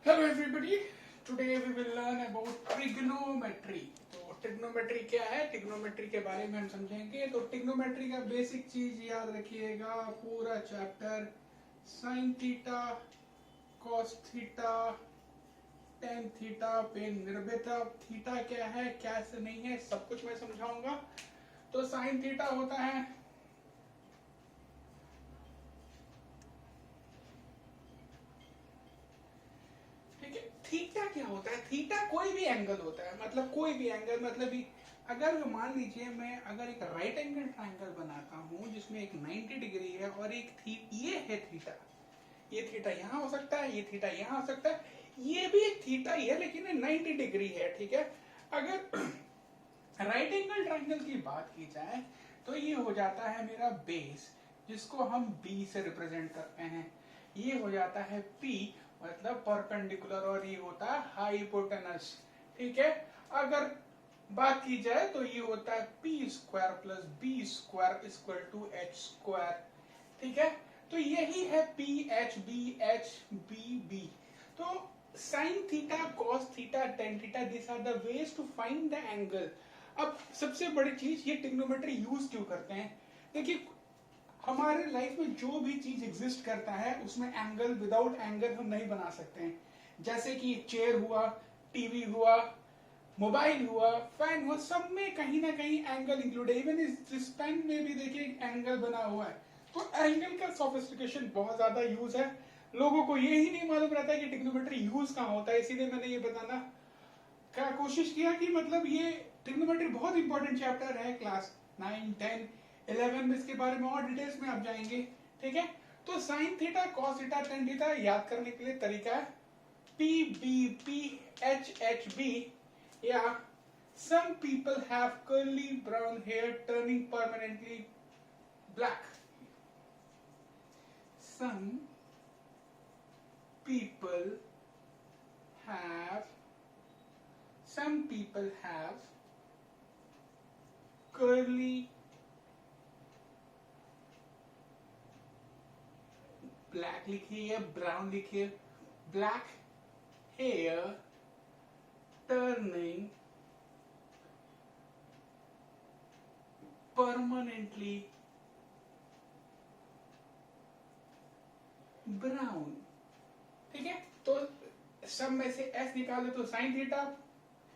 Hello everybody. Today we will learn about trigonometry. तो trigonometry क्या है, ट्रिग्नोमेट्री के बारे में हम समझेंगे। तो ट्रिग्नोमेट्री का बेसिक चीज याद रखिएगा, पूरा chapter sign theta, cos theta, tan theta पे निर्भर थीटा क्या है, कैसे नहीं है, सब कुछ मैं समझाऊंगा। तो साइन थीटा होता है थीटा क्या होता है, थीटा कोई भी एंगल होता है, मतलब कोई भी एंगल, मतलब भी अगर मान लीजिए मैं अगर एक राइट एंगल ट्राइंगल बनाता हूं जिसमें एक 90 डिग्री है और एक ये है थीटा, ये थीटा यहाँ हो सकता है, ये थीटा यहाँ हो सकता है, ये भी एक थीटा ही है लेकिन 90 डिग्री है, ठीक है। अगर राइट एंगल ट्राइंगल की बात की जाए तो ये हो जाता है मेरा बेस, जिसको हम बी से रिप्रेजेंट करते हैं। ये हो जाता है पी, मतलब परपेंडिकुलर, और ये होता है हाइपोटेनस, ठीक है। अगर बात की जाए तो ये होता है P square plus B square equal to H square, ठीक है। तो यही है पी एच बी बी। तो sine theta, cos theta, tan theta, this are the ways to find the angle. अब सबसे बड़ी चीज, ये ट्रिग्नोमेट्री यूज क्यों करते हैं? देखिए, हमारे लाइफ में जो भी चीज एग्जिस्ट करता है उसमें एंगल, विदाउट एंगल हम नहीं बना सकते हैं। जैसे कि चेयर हुआ, टीवी हुआ, मोबाइल हुआ, फैन हुआ, सब में कहीं ना कहीं एंगल इंक्लूड है। इवन इस पेन में भी देखिए एंगल बना हुआ है। तो एंगल का सोफिस्टिकेशन बहुत ज्यादा यूज है। लोगों को ये ही नहीं मालूम रहता है कि ट्रिग्नोमेट्री यूज कहाँ होता है, इसीलिए मैंने ये बताना का कोशिश किया कि मतलब ये ट्रिग्नोमेट्री बहुत इंपॉर्टेंट चैप्टर है। क्लास 9, 10, 11 में इसके बारे में और डिटेल्स में आप जाएंगे, ठीक है। तो sine theta, cos theta, tan theta याद करने के लिए तरीका है P B P H H B, या some people have curly brown hair turning permanently black. Some people have curly black लिखिए या ब्राउन लिखिए, black hair turning permanently brown, ठीक है। तो सब में से एस निकाले तो साइन थीटा,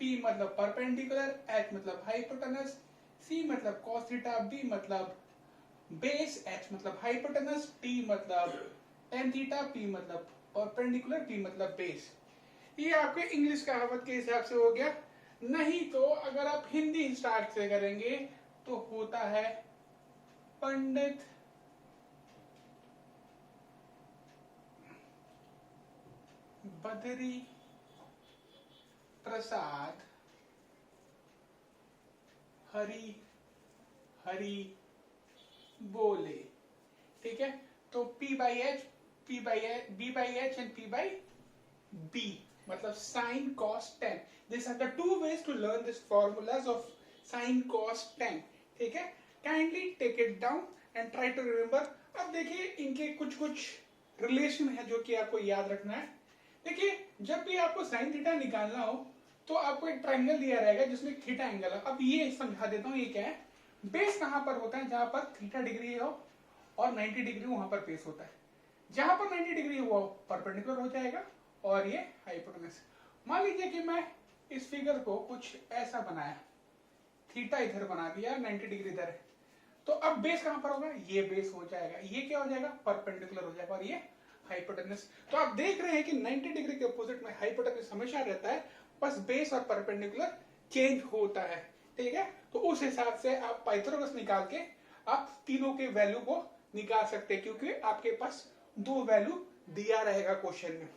पी मतलब परपेंडिकुलर, एच मतलब हाइपोटेनस, सी मतलब कॉस थीटा, बी मतलब बेस, एच मतलब हाइपोटेनस, टी मतलब टेन थीटा, पी मतलब परपेंडिकुलर, पी मतलब बेस। ये आपके इंग्लिश कहावत के हिसाब से हो गया। नहीं तो अगर आप हिंदी स्टार्ट से करेंगे तो होता है पंडित बद्री प्रसाद हरी हरी बोले, ठीक है। तो P by H, P by B by H and P by B, मतलब sine cos tan. This are the two ways to learn this formulas of sine cos tan, ठीक है। Kindly take it down and try to remember. अब देखिए इनके कुछ कुछ relation है जो कि आपको याद रखना है। देखिए, जब भी आपको साइन थीटा निकालना हो तो आपको एक ट्राइंगल दिया रहेगा जिसमें थीटा एंगल है। अब ये समझा देता हूँ ये क्या है। बेस कहां पर होता है? जहां पर थीटा डिग्री हो और 90 डिग्री वहां पर बेस होता है। जहां पर 90 डिग्री हुआ परपेंडिकुलर हो जाएगा और ये हाइपोटेनस। मान लीजिए कि मैं इस फिगर को कुछ ऐसा बनाया, थीटा इधर बना दिया, 90 डिग्री इधर है, तो अब बेस कहां पर होगा? ये बेस हो जाएगा, ये क्या हो जाएगा? परपेंडिकुलर हो जाएगा, और ये हाइपोटेनस। तो आप देख रहे हैं कि 90 डिग्री के अपोजिट में हाइपोटेनस हमेशा रहता है, बस बेस और परपेंडिकुलर चेंज होता है, ठीक है। तो उस हिसाब से आप पाइथागोरस निकाल के आप तीनों के वैल्यू को निकाल सकते हैं, क्योंकि आपके पास दो वैल्यू दिया रहेगा क्वेश्चन में,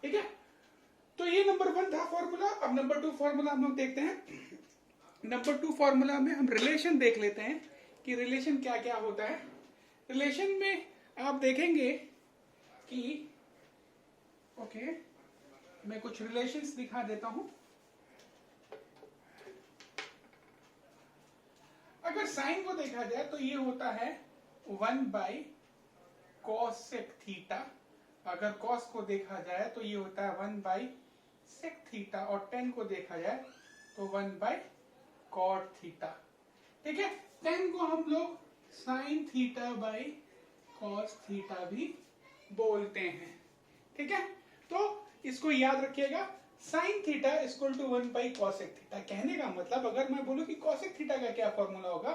ठीक है। तो ये नंबर 1 था फॉर्मूला। अब नंबर 2 फॉर्मूला हम लोग देखते हैं। नंबर 2 फॉर्मूला में हम रिलेशन देख लेते हैं कि रिलेशन क्या क्या होता है। रिलेशन में आप देखेंगे कि ओके, मैं कुछ रिलेशंस दिखा देता हूं। अगर साइन को देखा जाए तो ये होता है 1 बाई कॉसेक थीटा अगर कॉस को देखा जाए तो ये होता है 1 बाई सेक थीटा, और टेन को देखा जाए तो 1 बाई कॉट थीटा। ठीक है, टेन को हम लोग sine theta by cos theta भी बोलते हैं। ठीक है, तो इसको याद रखिएगा, sine theta equal to 1 by cosec theta. कहने का मतलब अगर मैं बोलूं कि कॉसेक थीटा का क्या फॉर्मूला होगा,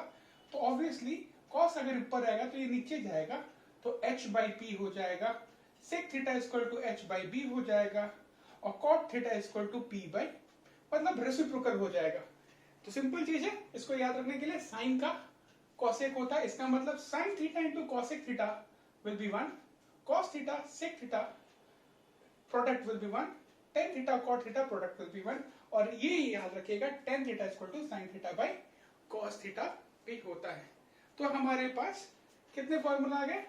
तो ऑब्वियसली कॉस अगर ऊपर रहेगा तो ये नीचे जाएगा, तो h बाई पी हो जाएगा, sec theta equal to h by B हो जाएगा, और cot theta equal to P by, मतलब रेसिप्रोकल हो जाएगा। तो सिंपल चीज है, इसको याद रखने के लिए साइन का कॉसेक होता है, इसका मतलब sine theta into cosec theta will be 1, cos theta sec theta product will be 1, tan theta cot theta product will be 1, और ये याद रखिएगा tan theta equal to sine theta by cos theta भी होता है। तो हमारे पास कितने फॉर्मूला आ गए?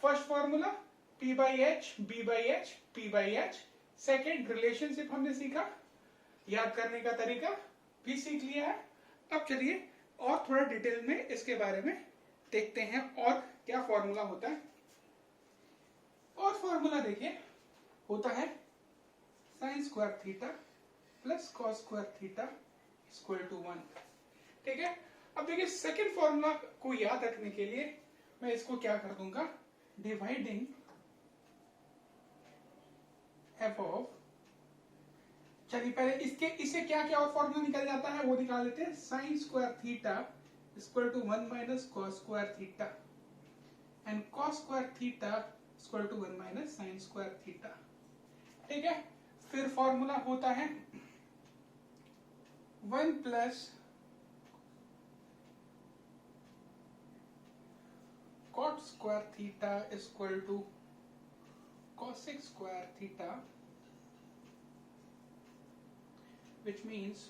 First formula P by H, B by H, P by H. Second relationship हमने सीखा, याद करने का तरीका भी सीख लिया है। अब चलिए और थोड़ा डिटेल में इसके बारे में देखते हैं और क्या फॉर्मूला होता है। और फॉर्मूला देखिए, होता है sine square theta plus cos square theta equal to 1। ठीक है, अब देखिए सेकेंड फॉर्मूला को याद रखने के लिए मैं इसको क्या कर दूंगा, डिवाइडिंग एफ ऑफ, चलिए पहले इसे क्या क्या और फॉर्मूला निकल जाता है वो निकाल लेते हैं। Sine square theta equal to 1 minus cos square theta and cos square theta equal to 1 minus sine square theta. ठीक है, फिर फॉर्मूला होता है 1 plus cot square theta equal to cosec square theta, which means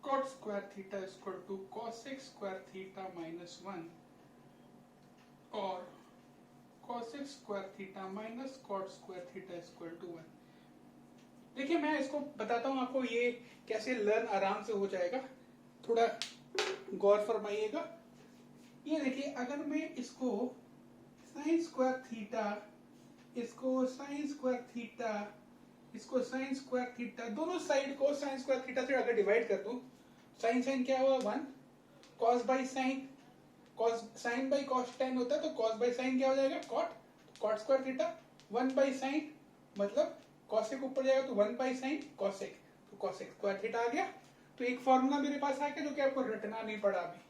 cot square theta is equal to cosec square theta minus 1 और cosec square theta minus cot square theta is equal to 1। देखिए मैं इसको बताता हूँ आपको ये कैसे learn आराम से हो जाएगा, थोड़ा गौर फरमाइएगा। ये देखिए, अगर मैं इसको साइन स्क्वायर थीटा, इसको साइन स्क्वायर थीटा, इसको साइन स्क्वायर थीटा, दोनों साइड को साइन स्क्वायर थीटा से अगर डिवाइड कर दूं, साइन साइन क्या हुआ 1, cos by sine, cos sine by cos tan होता है, तो कॉस बाई साइन क्या हो जाएगा cot, cot square theta, 1 by sine मतलब कॉसेक ऊपर जाएगा तो 1 बाई साइन कॉसेक, तो कॉसेक स्क्वायर थीटा आ गया। तो एक फॉर्मूला मेरे पास आ गया जो कि आपको रटना नहीं पड़ा अभी।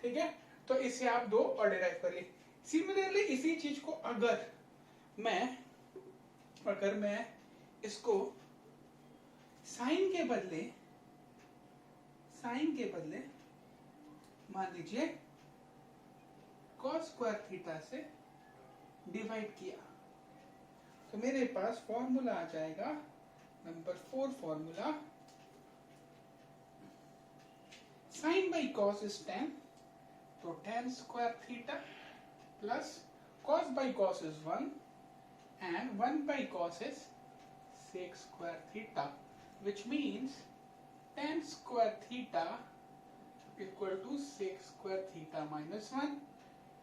ठीक है, तो इससे आप दो और डिराइव कर लिए। सिमिलरली इसी चीज को अगर मैं इसको साइन के बदले मान लीजिए कॉस स्क्वायर थीटा से डिवाइड किया, तो मेरे पास फॉर्मूला आ जाएगा number 4 formula, sine by cos is tan, तो tan square theta plus cos by cos is 1 and 1 by cos is sec square theta, which means tan square theta equal to sec square theta minus 1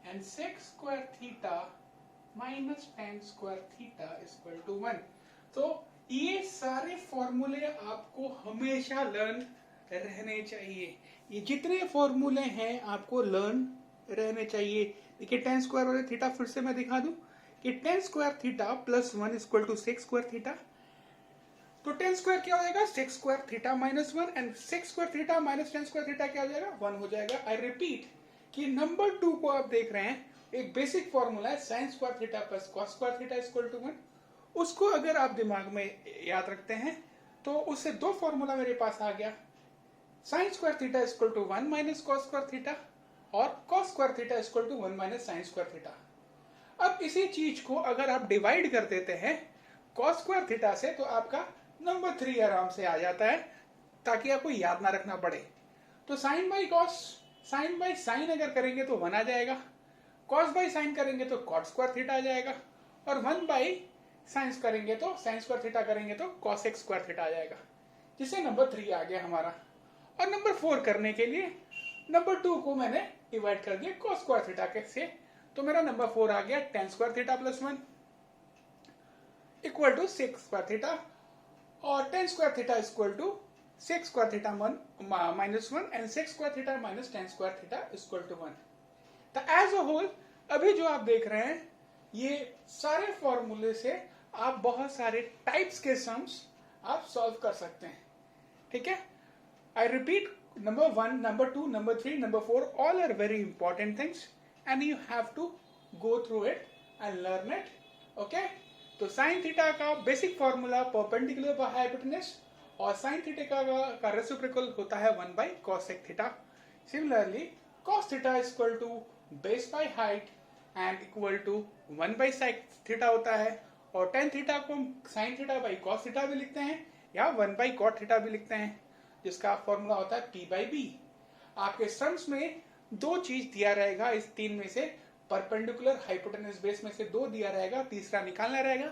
and sec square theta minus tan square theta equal to 1। तो ये सारे फॉर्मूले आपको हमेशा learn रहने चाहिए, ये जितने फॉर्मूले हैं आपको लर्न रहने चाहिए। देखिए टेन स्क्वायर वाले थीटा फिर से मैं दिखा दूं कि tan square theta plus 1 equal to sec square theta, तो टेन स्क्वायर क्या हो जाएगा sec square theta minus 1 and sec square theta minus tan square theta क्या हो जाएगा 1 हो जाएगा। आई रिपीट कि नंबर 2 को आप देख रहे हैं, एक बेसिक फॉर्मूला है sine square theta plus cos square theta equal to 1, उसको अगर आप दिमाग में याद रखते हैं तो उससे दो फॉर्मूला मेरे पास आ गया, sine square theta equal to 1 minus cos square theta और cos square theta equal to 1 minus sine square theta. अब इसी चीज को अगर आप डिवाइड कर देते हैं cos स्क्वायर थीटा से, तो आपका नंबर 3 आराम से आ जाता है, ताकि आपको याद ना रखना पड़े। तो sine by cos, sine by sine अगर करेंगे तो 1 आ जाएगा, cos बाई साइन करेंगे तो cot स्क्वायर थीटा आ जाएगा, और 1 बाई साइन करेंगे तो साइन स्क्वायर थीटा करेंगे तो cosec स्क्वायर थीटा आ जाएगा, जिससे नंबर 3 आ गया हमारा। और नंबर 4 करने के लिए नंबर 2 को मैंने डिवाइड कर दिया cos स्क्वायर थीटा से, तो मेरा नंबर 4 आ गया tan square theta plus 1 equal to sec square theta, और tan square theta equal to sec square theta minus 1 and sec square theta minus tan square theta equal to 1। तो as a whole अभी जो आप देख रहे हैं ये सारे फॉर्मूले से आप बहुत सारे टाइप्स के सम्स आप सॉल्व कर सकते हैं। ठीक है, I repeat, number 1, number 2, number 3, number 4 all are very important things and you have to go through it and learn it. Okay, तो साइन थीटा का basic formula perpendicular by hypotenuse, और sine theta का reciprocal होता है 1 by cosec theta. Similarly cos theta is equal to base by height and equal to 1 by sine theta होता है, और tan theta को हम sign theta by cos theta भी लिखते हैं या 1 बाई कॉट थीटा भी लिखते हैं, जिसका फॉर्मूला होता है P बाई B। आपके सम्स में दो चीज दिया रहेगा, इस तीन में से परपेंडिकुलर हाइपोटेनस बेस में से दो दिया रहेगा, तीसरा निकालना रहेगा।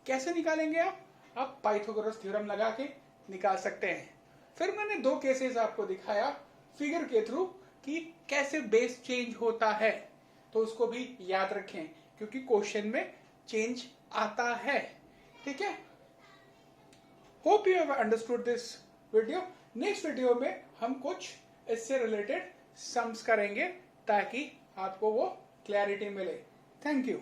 कैसे निकालेंगे आप पाइथागोरस थ्योरम लगा के निकाल सकते हैं। फिर मैंने दो केसेस आपको दिखाया फिगर के थ्रू कि कैसे बेस चेंज होता है, तो उसको भी याद रखें क्योंकि क्वेश्चन में चेंज आता है। ठीक है, hope you have understood this video. Next video में हम कुछ इससे रिलेटेड सम्स करेंगे ताकि आपको वो क्लैरिटी मिले। Thank you.